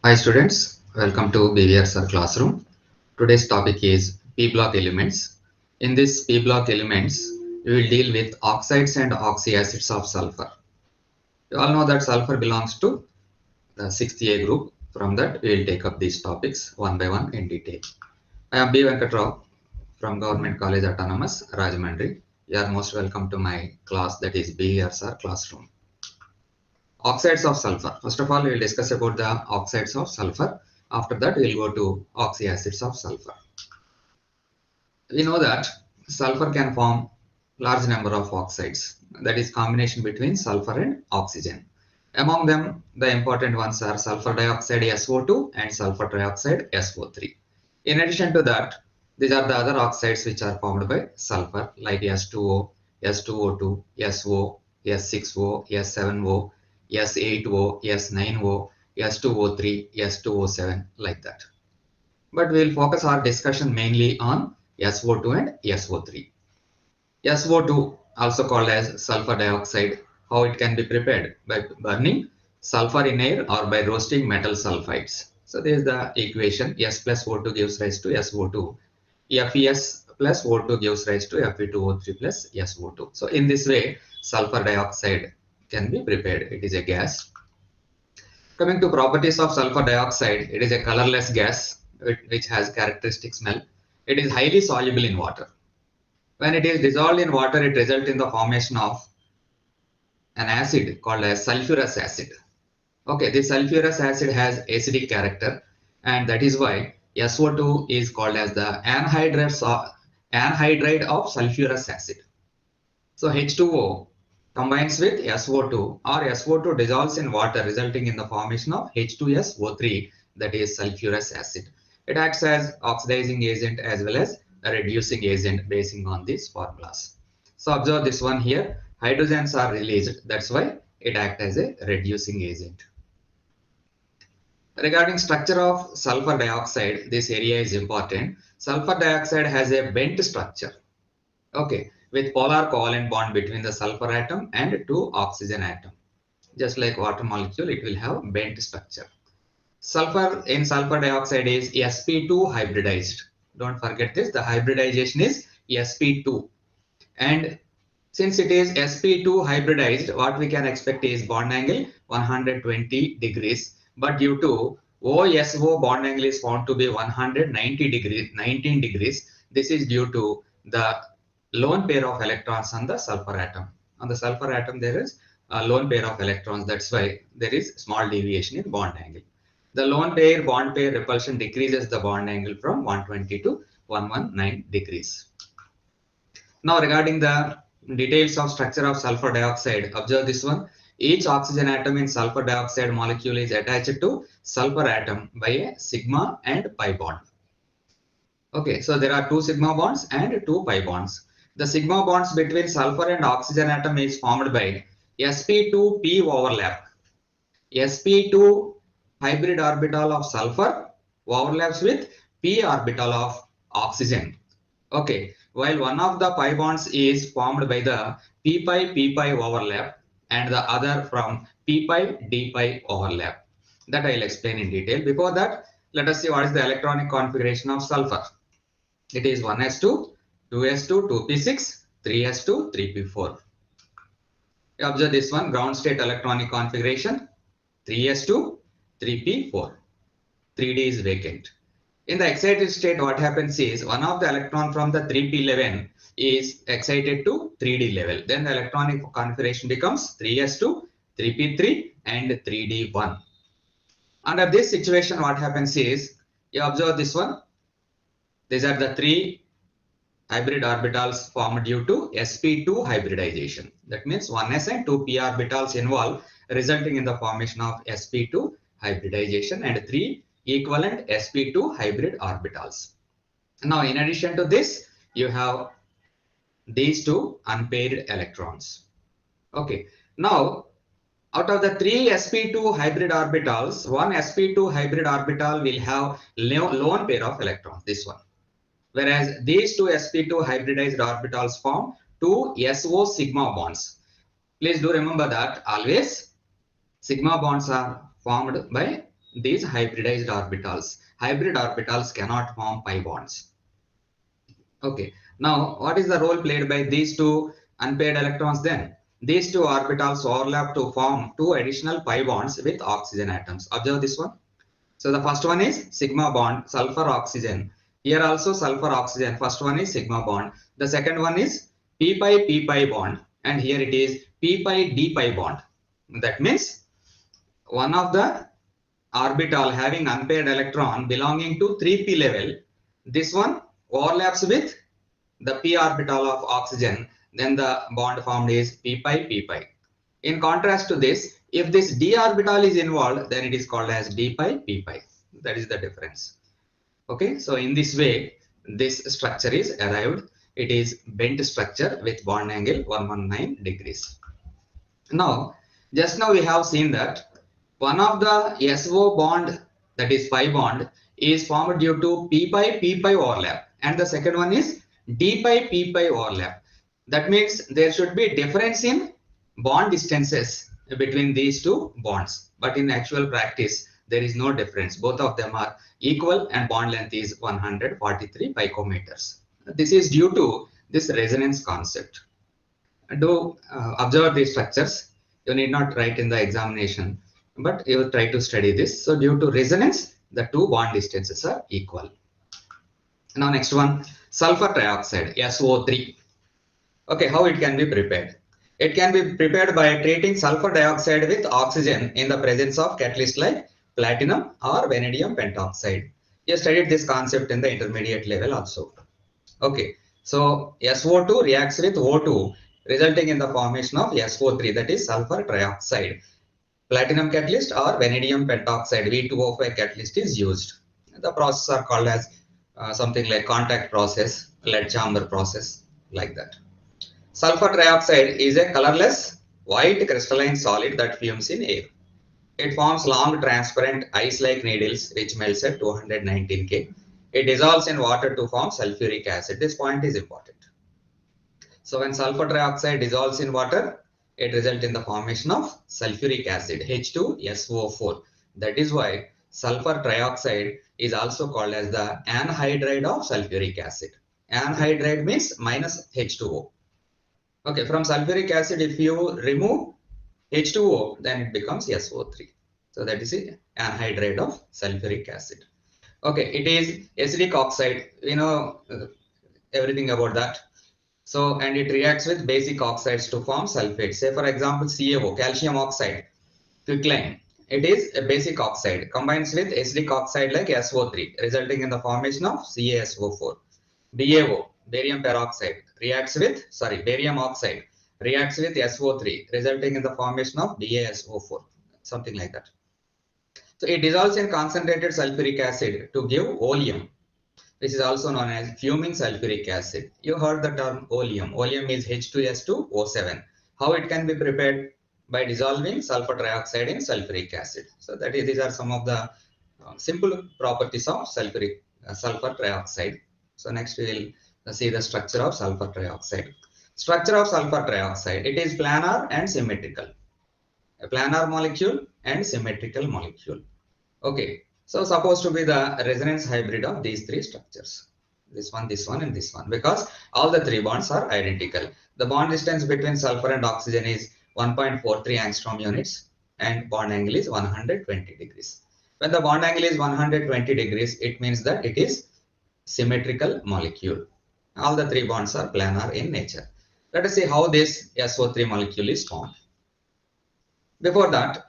Hi students, welcome to BVR Sir Classroom. Today's topic is P-block elements. In this P-block elements, we will deal with oxides and oxyacids of sulfur. You all know that sulfur belongs to the 6th A group. From that, we will take up these topics one by one in detail. I am B. Venkatrao from Government College Autonomous, Rajahmundry. You are most welcome to my class, that is BVR Sir Classroom. Oxides of sulfur. First of all, we will discuss about the oxides of sulfur. After that, we will go to oxyacids of sulfur. We know that sulfur can form large number of oxides. That is combination between sulfur and oxygen. Among them, the important ones are sulfur dioxide SO2 and sulfur trioxide SO3. In addition to that, these are the other oxides which are formed by sulfur like S2O, S2O2, SO, S6O, S7O, S8O, S9O, S2O3, S2O7, like that. But we will focus our discussion mainly on SO2 and SO3. SO2, also called as sulfur dioxide, how it can be prepared? By burning sulfur in air or by roasting metal sulfides. So this is the equation. S plus O2 gives rise to SO2. FeS plus O2 gives rise to Fe2O3 plus SO2. So in this way, sulfur dioxide can be prepared. It is a gas. Coming to properties of sulfur dioxide, it is a colorless gas which has characteristic smell. It is highly soluble in water. When it is dissolved in water, it results in the formation of an acid called as sulfurous acid. Okay, this sulfurous acid has acidic character, and that is why SO2 is called as the anhydride of sulfurous acid. So H2O combines with SO2, or SO2 dissolves in water, resulting in the formation of H2SO3, that is sulfurous acid. It acts as oxidizing agent as well as a reducing agent based on these formulas. So observe this one here, hydrogens are released, that's why it acts as a reducing agent. Regarding structure of sulfur dioxide, this area is important. Sulfur dioxide has a bent structure. Okay, with polar covalent bond between the sulfur atom and two oxygen atom. Just like water molecule, it will have bent structure. Sulfur in sulfur dioxide is sp2 hybridized. Don't forget this, the hybridization is sp2. And since it is sp2 hybridized, what we can expect is bond angle 120 degrees. But due to OSO bond angle is found to be 190 degrees, 19 degrees. This is due to the lone pair of electrons on the sulfur atom. On the sulfur atom, there is a lone pair of electrons. That's why there is small deviation in bond angle. The lone pair bond pair repulsion decreases the bond angle from 120 to 119 degrees. Now regarding the details of structure of sulfur dioxide, observe this one. Each oxygen atom in sulfur dioxide molecule is attached to sulfur atom by a sigma and pi bond. Okay, so there are two sigma bonds and two pi bonds. The sigma bonds between sulfur and oxygen atom is formed by sp2p overlap. sp2 hybrid orbital of sulfur overlaps with p orbital of oxygen. Okay, while one of the pi bonds is formed by the p pi overlap and the other from p d pi overlap. That I will explain in detail. Before that, let us see what is the electronic configuration of sulfur. It is 1s2, 2s2, 2p6, 3s2, 3p4. Observe this one, ground state electronic configuration, 3s2, 3p4. 3d is vacant. In the excited state, what happens is one of the electron from the 3p11 is excited to 3d level. Then the electronic configuration becomes 3s2, 3p3 and 3d1. Under this situation, what happens is, you observe this one. These are the three hybrid orbitals formed due to sp2 hybridization. That means 1s and 2p orbitals involved, resulting in the formation of sp2 hybridization and three equivalent sp2 hybrid orbitals. Now, in addition to this, you have these two unpaired electrons. Okay. Now, out of the three sp2 hybrid orbitals, one sp2 hybrid orbital will have lone pair of electrons, this one. Whereas these two sp2 hybridized orbitals form two SO sigma bonds. Please do remember that always sigma bonds are formed by these hybridized orbitals. Hybrid orbitals cannot form pi bonds. Okay. Now, what is the role played by these two unpaired electrons then? These two orbitals overlap to form two additional pi bonds with oxygen atoms. Observe this one. So the first one is sigma bond, sulfur oxygen. Here also sulfur oxygen. First one is sigma bond. The second one is p pi bond. And here it is p pi d pi bond. That means one of the orbital having unpaired electron belonging to 3p level. This one overlaps with the p orbital of oxygen. Then the bond formed is p pi. In contrast to this, if this d orbital is involved, then it is called as d p pi. That is the difference. Okay, so in this way, this structure is arrived. It is bent structure with bond angle 119 degrees. Now, just now we have seen that one of the SO bond, that is pi bond, is formed due to p pi overlap, and the second one is d p pi overlap. That means there should be difference in bond distances between these two bonds, but in actual practice there is no difference. Both of them are equal and bond length is 143 picometers. This is due to this resonance concept. Do observe these structures. You need not write in the examination, but you try to study this. So due to resonance, the two bond distances are equal. Now next one, sulfur trioxide, SO3. Okay, how it can be prepared? It can be prepared by treating sulfur dioxide with oxygen in the presence of catalyst like platinum or vanadium pentoxide. You studied this concept in the intermediate level also. Okay, so SO2 reacts with O2, resulting in the formation of SO3, that is sulfur trioxide. Platinum catalyst or vanadium pentoxide, V2O5 catalyst is used. The process are called as something like contact process, lead chamber process, like that. Sulfur trioxide is a colorless white crystalline solid that fumes in air. It forms long transparent ice-like needles which melts at 219 K. It dissolves in water to form sulfuric acid. This point is important. So when sulfur trioxide dissolves in water, it results in the formation of sulfuric acid, H2SO4. That is why sulfur trioxide is also called as the anhydride of sulfuric acid. Anhydride means minus H2O. Okay, from sulfuric acid, if you remove H2O, then it becomes SO3. So that is the anhydride of sulfuric acid. Okay, it is acidic oxide. We know everything about that. So, and it reacts with basic oxides to form sulfate. Say, for example, CaO, calcium oxide, quicklime. It is a basic oxide, combines with acidic oxide like SO3, resulting in the formation of CaSO4. BaO, barium peroxide, barium oxide, reacts with SO3, resulting in the formation of BaSO4, something like that. So it dissolves in concentrated sulfuric acid to give oleum, which is also known as fuming sulfuric acid. You heard the term oleum. Oleum is H2S2O7. How it can be prepared? By dissolving sulfur trioxide in sulfuric acid. So that is, these are some of the simple properties of sulfur trioxide. So next we will see the structure of sulfur trioxide. Structure of sulfur trioxide. It is planar and symmetrical. A planar molecule and symmetrical molecule. Okay. So supposed to be the resonance hybrid of these three structures. This one, and this one, because all the three bonds are identical. The bond distance between sulfur and oxygen is 1.43 angstrom units and bond angle is 120 degrees. When the bond angle is 120 degrees, it means that it is symmetrical molecule. All the three bonds are planar in nature. Let us see how this SO3 molecule is formed. Before that,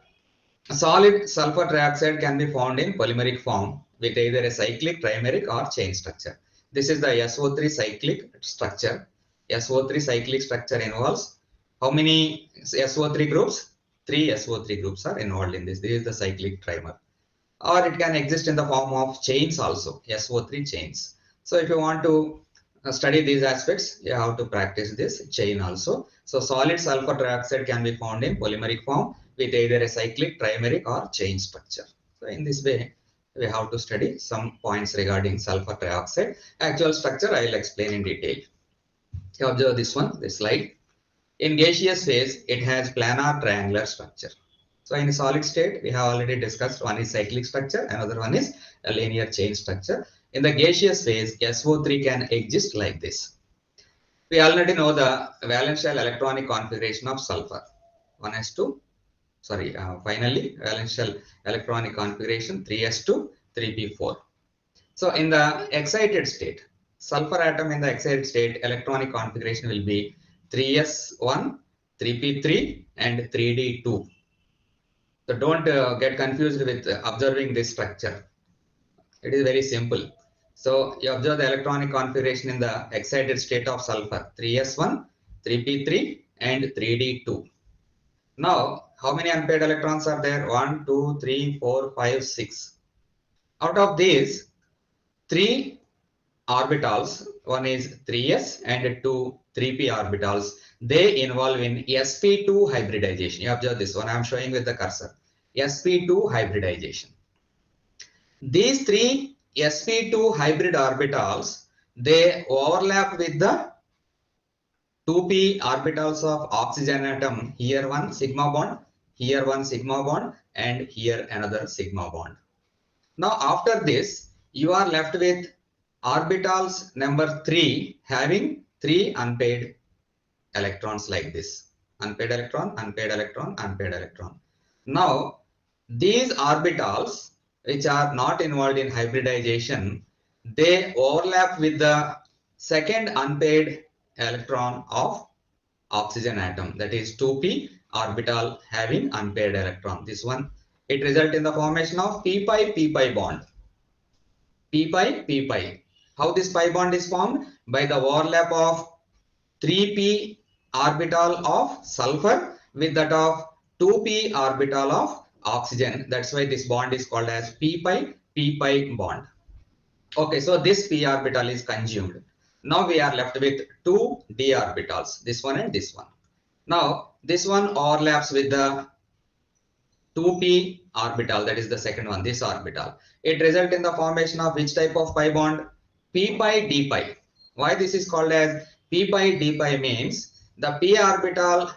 solid sulfur trioxide can be found in polymeric form with either a cyclic, trimeric or chain structure. This is the SO3 cyclic structure. SO3 cyclic structure involves how many SO3 groups? 3 SO3 groups are involved in this. This is the cyclic trimer. Or it can exist in the form of chains also, SO3 chains. So if you want to study these aspects, you have to practice this chain also. So solid sulfur trioxide can be found in polymeric form with either a cyclic, trimeric or chain structure. So in this way, we have to study some points regarding sulfur trioxide. Actual structure I will explain in detail. You observe this one, this slide. In gaseous phase, it has planar triangular structure. So in solid state, we have already discussed one is cyclic structure, another one is a linear chain structure. In the gaseous phase, SO3 can exist like this. We already know the valence shell electronic configuration of sulfur. 1s2, finally, valence shell electronic configuration 3s2, 3p4. So in the excited state, sulfur atom in the excited state, electronic configuration will be 3s1, 3p3, and 3d2. So don't get confused with observing this structure. It is very simple. So you observe the electronic configuration in the excited state of sulfur 3s1, 3p3, and 3d2. Now, how many unpaired electrons are there? 1, 2, 3, 4, 5, 6. Out of these, 3 orbitals, one is 3s and 2 3p orbitals, they involve in sp2 hybridization. You observe this one, I am showing with the cursor. sp2 hybridization. These 3 sp2 hybrid orbitals, they overlap with the 2p orbitals of oxygen atom. Here one sigma bond, here one sigma bond, and here another sigma bond. Now after this, you are left with orbitals number 3 having 3 unpaired electrons like this. Unpaired electron, unpaired electron, unpaired electron. Now these orbitals which are not involved in hybridization, they overlap with the second unpaired electron of oxygen atom, that is 2p orbital having unpaired electron. This one, it results in the formation of p pi p pi bond. P pi p pi. How this pi bond is formed? By the overlap of 3p orbital of sulfur with that of 2p orbital of oxygen. That's why this bond is called as p pi bond. Okay, so this p orbital is consumed. Now we are left with 2 d orbitals, this one and this one. Now this one overlaps with the 2p orbital, that is the second one, this orbital. It results in the formation of which type of pi bond? P pi d pi. Why this is called as p pi d pi means the p orbital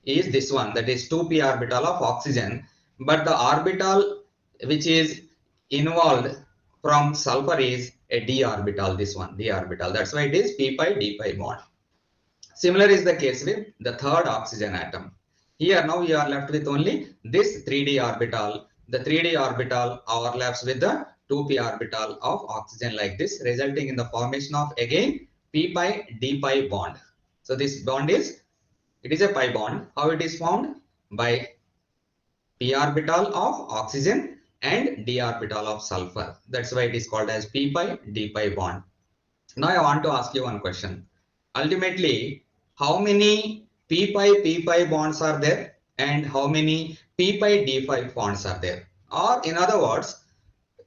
is this one, that is 2p orbital of oxygen, but the orbital which is involved from sulfur is a d orbital, this one, d orbital. That's why it is p pi d pi bond. Similar is the case with the third oxygen atom. Here now we are left with only this 3d orbital. The 3d orbital overlaps with the 2p orbital of oxygen like this, resulting in the formation of again p pi d pi bond. So this bond is, it is a pi bond. How it is formed? By p orbital of oxygen and d orbital of sulfur. That's why it is called as p pi d pi bond. Now I want to ask you one question. Ultimately, how many p pi bonds are there and how many p pi d pi bonds are there? Or in other words,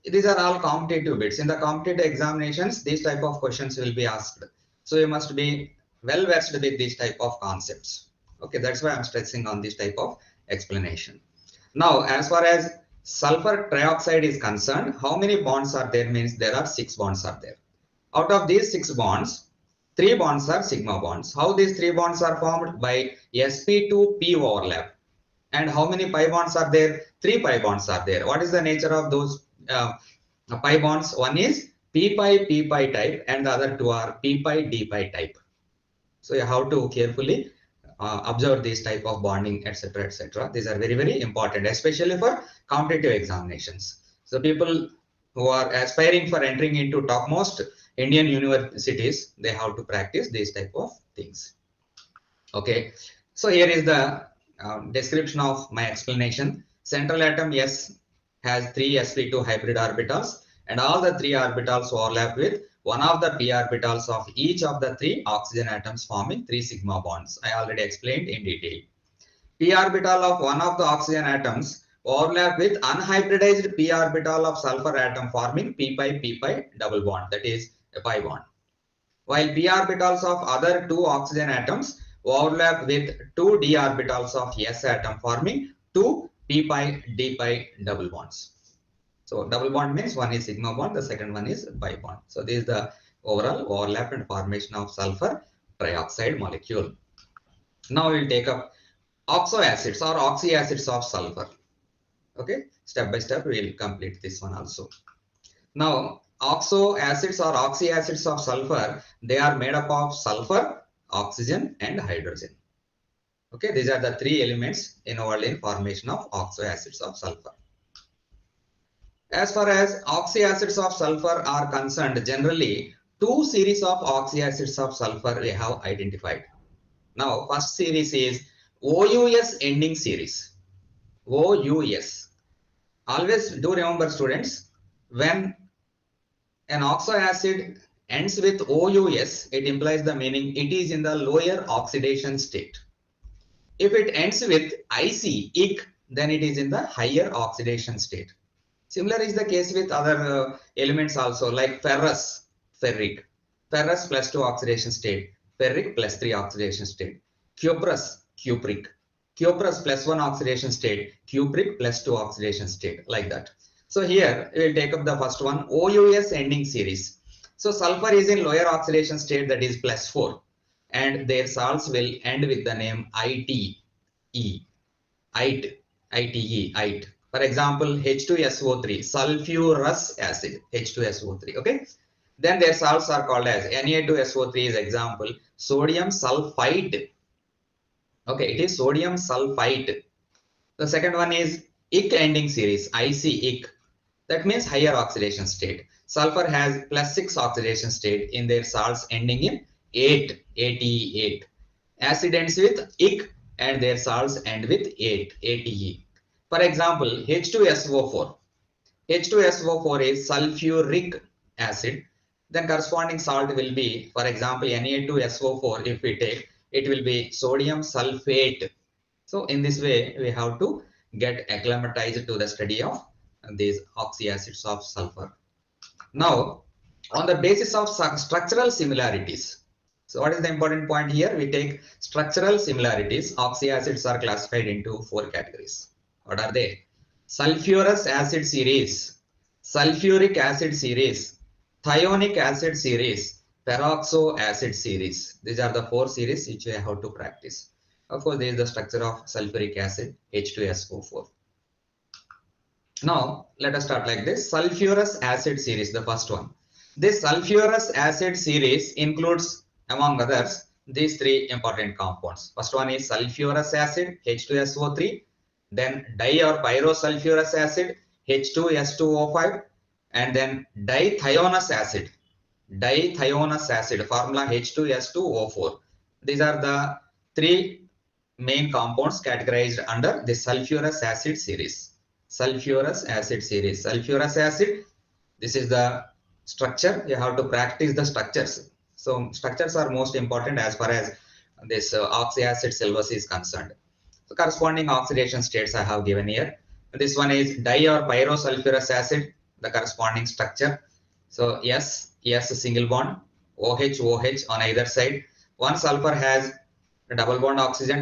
these are all competitive bits. In the competitive examinations, these type of questions will be asked. So you must be well versed with these type of concepts. Okay, that's why I'm stressing on this type of explanation. Now, as far as sulfur trioxide is concerned, how many bonds are there? Means there are 6 bonds are there. Out of these 6 bonds, 3 bonds are sigma bonds. How these 3 bonds are formed? By sp2p overlap. And how many pi bonds are there? 3 pi bonds are there. What is the nature of those pi bonds? One is p pi type and the other 2 are p pi d pi type. So you have to carefully observe this type of bonding, etc., etc. These are very important, especially for competitive examinations. So people who are aspiring for entering into topmost Indian universities, they have to practice these type of things. Okay, so here is the description of my explanation. Central atom S has 3 sp2 hybrid orbitals and all the 3 orbitals overlap with one of the p orbitals of each of the 3 oxygen atoms, forming 3 sigma bonds. I already explained in detail. P orbital of one of the oxygen atoms overlap with unhybridized p orbital of sulfur atom, forming p pi double bond, that is a pi bond. While p orbitals of other 2 oxygen atoms overlap with 2 d orbitals of S atom, forming 2 p pi d pi double bonds. So double bond means one is sigma bond, the second one is pi bond. So this is the overall overlap and formation of sulfur trioxide molecule. Now we will take up oxo acids or oxy acids of sulfur. Okay, step by step we will complete this one also. Now, oxo acids or oxy acids of sulfur, they are made up of sulfur, oxygen, and hydrogen. Okay, these are the three elements involved in formation of oxo acids of sulfur. As far as oxy acids of sulfur are concerned, generally two series of oxy acids of sulfur we have identified. Now, first series is OUS ending series. OUS. Always do remember, students, when an oxo acid ends with OUS, it implies the meaning it is in the lower oxidation state. If it ends with IC, then it is in the higher oxidation state. Similar is the case with other elements also, like ferrous, ferric. Ferrous plus 2 oxidation state, ferric plus 3 oxidation state. Cuprous, cupric. Cuprous plus 1 oxidation state, cupric plus 2 oxidation state, like that. So here we will take up the first one, OUS ending series. So sulfur is in lower oxidation state, that is plus 4, and their salts will end with the name ITE, ITE. For example, H2SO3, sulfurous acid, H2SO3. Okay. Then their salts are called as Na2SO3 is example, sodium sulfite. Okay, it is sodium sulfite. The second one is IC ending series, IC. That means higher oxidation state. Sulfur has plus 6 oxidation state in their salts ending in 8, ATE8. Acid ends with IC and their salts end with 8, ATE. For example, H2SO4. H2SO4 is sulfuric acid. Then corresponding salt will be, for example, Na2SO4, if we take, it will be sodium sulfate. So in this way, we have to get acclimatized to the study of these oxy acids of sulfur. Now, on the basis of structural similarities. So what is the important point here? We take structural similarities. Oxy acids are classified into 4 categories. What are they? Sulfurous acid series, sulfuric acid series, thionic acid series, peroxo acid series. These are the 4 series which we have to practice. Of course, this is the structure of sulfuric acid, H2SO4. Now, let us start like this. Sulfurous acid series, the first one. This sulfurous acid series includes, among others, these 3 important compounds. First one is sulfurous acid, H2SO3. Then di or pyrosulfurous acid, H2S2O5. And then dithionous acid. Dithionous acid, formula H2S2O4. These are the 3 main compounds categorized under the sulfurous acid series. Sulfurous acid series. Sulfurous acid, this is the structure. You have to practice the structures. So structures are most important as far as this oxy acid syllabus is concerned. So corresponding oxidation states I have given here. This one is di or pyrosulfurous acid, the corresponding structure. So S single bond, OH on either side. One sulfur has a double bond oxygen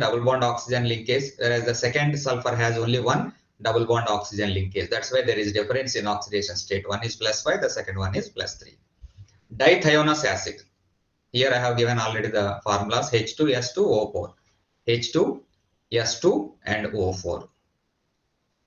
linkage, whereas the second sulfur has only one double bond oxygen linkage. That's why there is difference in oxidation state. One is +5, the second one is +3. Dithionous acid. Here I have given already the formulas H2S2O4. H2S2 and O4.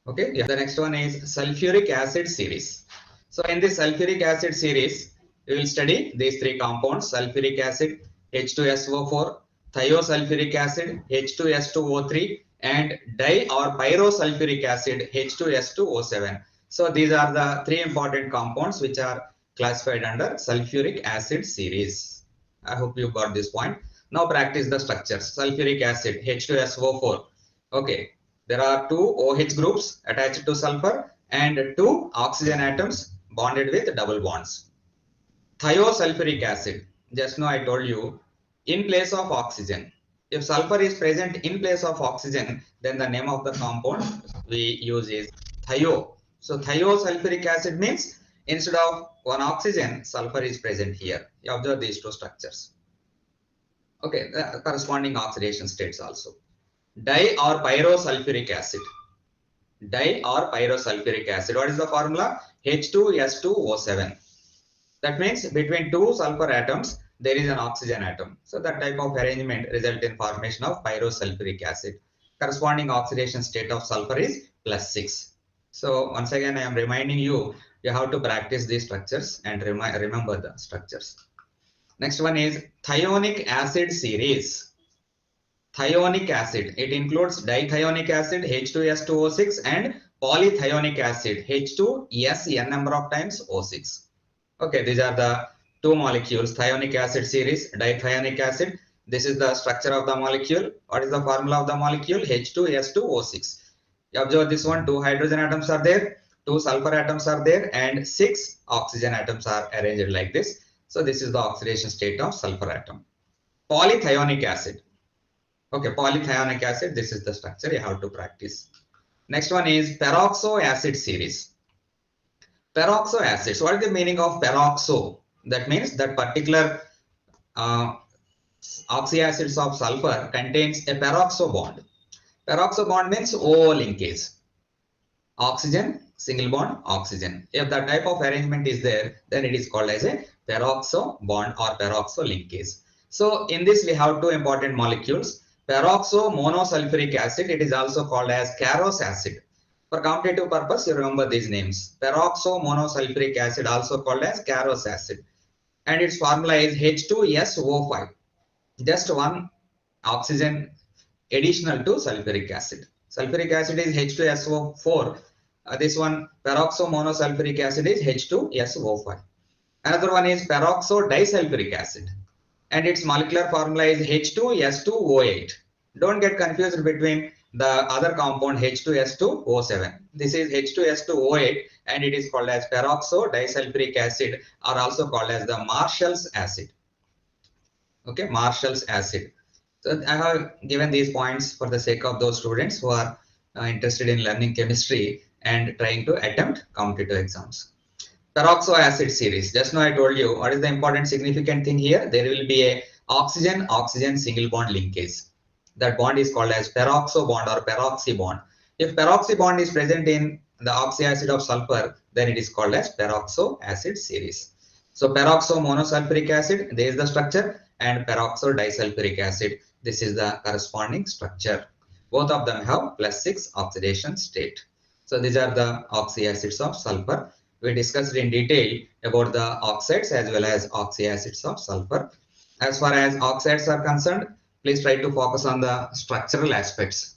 Okay, yeah. The next one is sulfuric acid series. So in this sulfuric acid series, we will study these 3 compounds: sulfuric acid, H2SO4, thiosulfuric acid, H2S2O3, and di or pyrosulfuric acid, H2S2O7. So these are the 3 important compounds which are classified under sulfuric acid series. I hope you got this point. Now practice the structures. Sulfuric acid, H2SO4. Okay, there are 2 OH groups attached to sulfur and 2 oxygen atoms bonded with double bonds. Thiosulfuric acid, just now I told you, in place of oxygen. If sulfur is present in place of oxygen, then the name of the compound we use is thio. So thiosulfuric acid means instead of one oxygen, sulfur is present here. You observe these 2 structures. Okay, the corresponding oxidation states also. Di or pyrosulfuric acid. Di or pyrosulfuric acid. What is the formula? H2S2O7. That means between 2 sulfur atoms, there is an oxygen atom. So that type of arrangement results in formation of pyrosulfuric acid. corresponding oxidation state of sulfur is +6. So once again, I am reminding you, you have to practice these structures and remember the structures. Next one is thionic acid series. Thionic acid, it includes dithionic acid H2S2O6 and polythionic acid H2S n number of times O6. Okay, these are the two molecules, thionic acid series, dithionic acid. This is the structure of the molecule. What is the formula of the molecule? H2S2O6. You observe this one, 2 hydrogen atoms are there, 2 sulfur atoms are there, and 6 oxygen atoms are arranged like this. So this is the oxidation state of sulfur atom. Polythionic acid. Okay, polythionic acid, this is the structure you have to practice. Next one is peroxo acid series. Peroxo acids. What is the meaning of peroxo? That means that particular oxyacids of sulfur contains a peroxo bond. Peroxo bond means O linkage. Oxygen, single bond, oxygen. If that type of arrangement is there, then it is called as a peroxo bond or peroxo linkage. So in this we have two important molecules. Peroxo monosulfuric acid, it is also called as Carros acid. For competitive purpose, you remember these names. Peroxo monosulfuric acid, also called as Carros acid. And its formula is H2SO5. Just one oxygen additional to sulfuric acid. Sulfuric acid is H2SO4. This one, peroxo monosulfuric acid, is H2SO5. Another one is peroxo disulfuric acid. And its molecular formula is H2S2O8. Don't get confused between the other compound H2S2O7. This is H2S2O8 and it is called as peroxo disulfuric acid, or also called as the Marshall's acid. Okay, Marshall's acid. So I have given these points for the sake of those students who are interested in learning chemistry and trying to attempt competitive exams. Peroxo acid series. Just now I told you what is the important significant thing here. There will be a oxygen-oxygen single bond linkage. That bond is called as peroxo bond or peroxy bond. If peroxy bond is present in the oxyacid of sulfur, then it is called as peroxo acid series. So peroxo monosulfuric acid, there is the structure, and peroxo disulfuric acid, this is the corresponding structure. Both of them have +6 oxidation state. So these are the oxyacids of sulfur. We discussed in detail about the oxides as well as oxyacids of sulfur. As far as oxides are concerned, please try to focus on the structural aspects.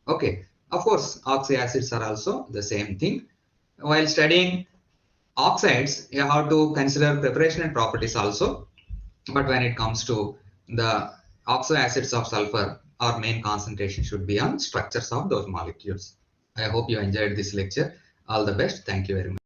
Okay, of course, oxyacids are also the same thing. While studying oxides, you have to consider preparation and properties also. But when it comes to the oxoacids of sulfur, our main concentration should be on structures of those molecules. I hope you enjoyed this lecture. All the best. Thank you very much.